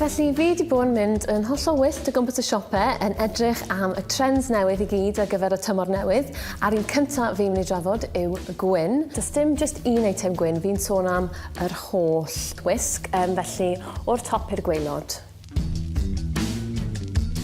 Felly fi wedi bod yn mynd yn hollol wyllt o gwmpas y siopau yn edrych am y trends newydd i gyd ar gyfer y tymor newydd. A'r un cyntaf fi'n mynd i drafod yw gwyn. Does dim jyst un eitem gwyn, fi'n sôn am yr holl wisg, felly o'r top i'r gwaelod.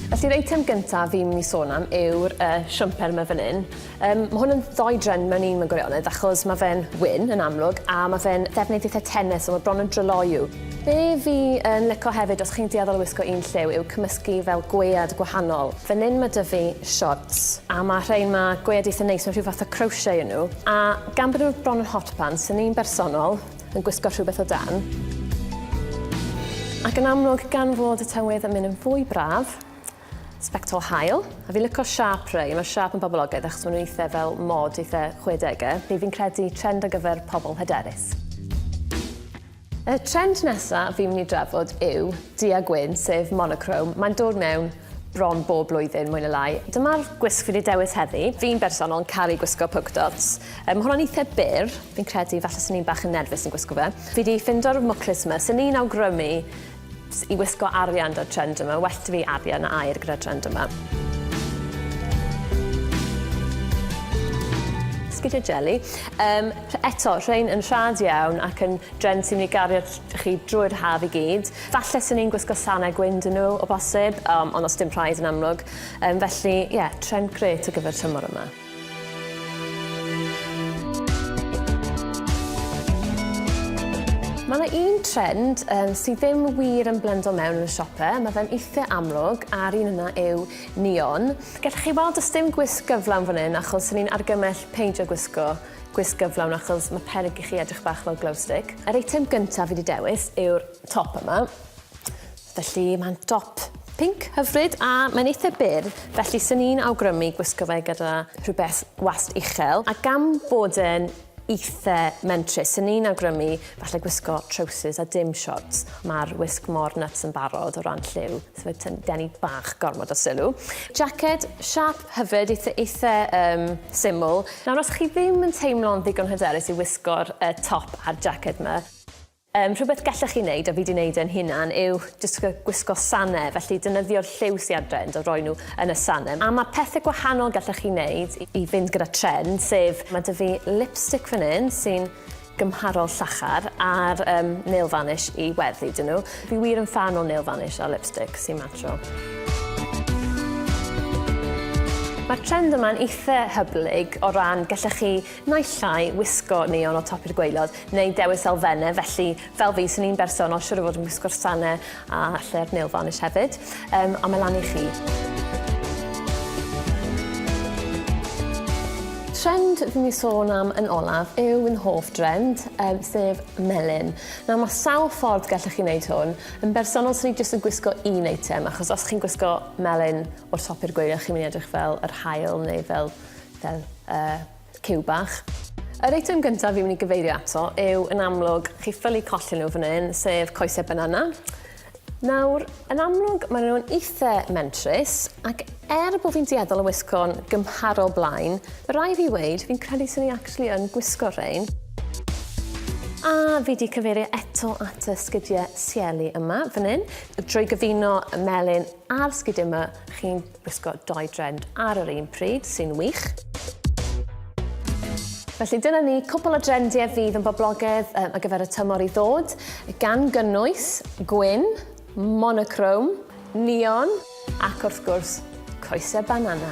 Felly'r eitem gyntaf fi'n mynd i sôn am yw'r siwmper yma fan hyn. Mae hwn yn ddoi drend mewn un mewn gwirionedd achos mae fe'n wyn yn amlwg a mae fe'n ddefnydd eitha tennis so mae bron yn dryloiw. Be fi yn licio hefyd os chi'n dueddol o wisgo un lliw yw cymysgu fel gwead gwahanol. Fan hyn mae 'da fi shorts a mae rhain mae gwead eitha neis mewn rhyw fath o crochet yn nhw. A gan bod nhw bron yn hot pants, sy'n un bersonol yn gwisgo rhywbeth o dan. Ac yn amlwg gan fod y tywydd yn mynd yn fwy braf, sbectol haul, a fi'n licio siâp rei, mae siâp yn boblogaidd achos maen nhw'n eitha fel mod eitha 60au. Fi'n credu trend ar gyfer pobl hyderus. Y trend nesaf fi'n mynd i drafod yw du a gwyn, sef monochrome. Mae'n dod mewn bron bob blwyddyn mwy neu lai. Dyma'r gwisg fi wedi dewis heddi. Fi'n bersonol yn caru gwisgo polka dots. Mae hwnna'n eitha byr. Fi'n credu falle sy'n ni'n bach yn nerfus yn gwisgo fe. Fi wedi ffindo'r mwclis yma. Sy'n ni'n awgrymu i wisgo arian da'r trend yma. Well fi arian a air gyda'r trend yma. Sgidiau jelly. Eto, rhain yn rhad iawn ac yn trend sy'n mynd i gario chi drwy'r haf i gyd. Falle sy'n ni'n gwisgo sanau gwyn dyn nhw o bosib, ond os dim rhaid yn amlwg. Felly, ie, trend gret ar gyfer tymor yma. Mae yna un trend sydd ddim wir yn blendo mewn yn y siopau. Mae fe'n eitha amlwg a'r un yna yw neon. Gallwch chi weld does dim gwisg gyflawn fan hyn achos sy'n ni'n argymell peidio gwisgo gyflawn achos mae peryg i chi edrych bach fel glow stick. Yr eitem gyntaf fi wedi dewis yw'r top yma. Felly mae'n top pink hyfryd a mae'n eitha byr. Felly sy'n ni'n awgrymu gwisgo fe gyda rhywbeth gwast uchel. A gan bod e'n eitha mentrus, sy'n ni'n awgrymu falle gwisgo trowsus a dim shorts. Mae'r wisg mor nuts yn barod o ran lliw, so fe denu bach gormod o sylw. Jacket, siâp hyfryd, eitha syml. Nawr, os chi ddim yn teimlo'n ddigon hyderus i wisgo'r top a'r jacket yma, rhywbeth gallech chi wneud, a fi wedi wneud yn hunan, yw jyst gwisgo sanau, felly defnyddio'r lliw sy'n ar drend o roi nhw yn y sanau. A mae pethau gwahanol gallech chi wneud i fynd gyda trend, sef mae 'da fi lipstick fan hyn sy'n gymharol llachar a'r nail varnish i weddi dyn nhw. Fi wir yn fan o nail varnish a lipstick sy'n matcho. Mae'r trend yma'n eitha hyblyg o ran gallech chi naill llai wisgo neon o top i'r gwaelod neu dewis elfennau, felly fel fi sy'n ni'n bersonol siŵr o fod yn wisgo'r sanau a alle'r nail varnish hefyd, a mae lan i chi. Trend fi'n mynd i sôn am yn olaf yw yn hoff trend, sef melyn. Nawr mae sawl ffordd gallech chi wneud hwn. Yn bersonol sy'n ni jyst yn gwisgo un eitem, achos os chi'n gwisgo melyn o'r top i'r gwaelod, chi'n mynd i edrych fel yr haul neu fel ciw bach. Yr eitem gyntaf fi'n mynd i gyfeirio ato yw yn amlwg, chi ffylu colli nhw fan hyn, sef coesau banana. Nawr, yn amlwg, maen nhw'n eitha mentrus, ac bod fi'n dueddol o wisgo'n gymharol blaen, rai fi weid, fi'n credu sy'n ni actually yn gwisgo rhain. A fi wedi cyfeirio eto at y sgidiau sieli yma, fan hyn. Drwy gyfuno melyn a'r sgidiau yma, chi'n gwisgo doi drend ar yr un pryd, sy'n wych. Felly dyna ni cwpl o drendiau fydd yn boblogaidd ar gyfer y tymor i ddod, gan gynnwys gwyn, monochrome, neon ac wrth gwrs coesau banana.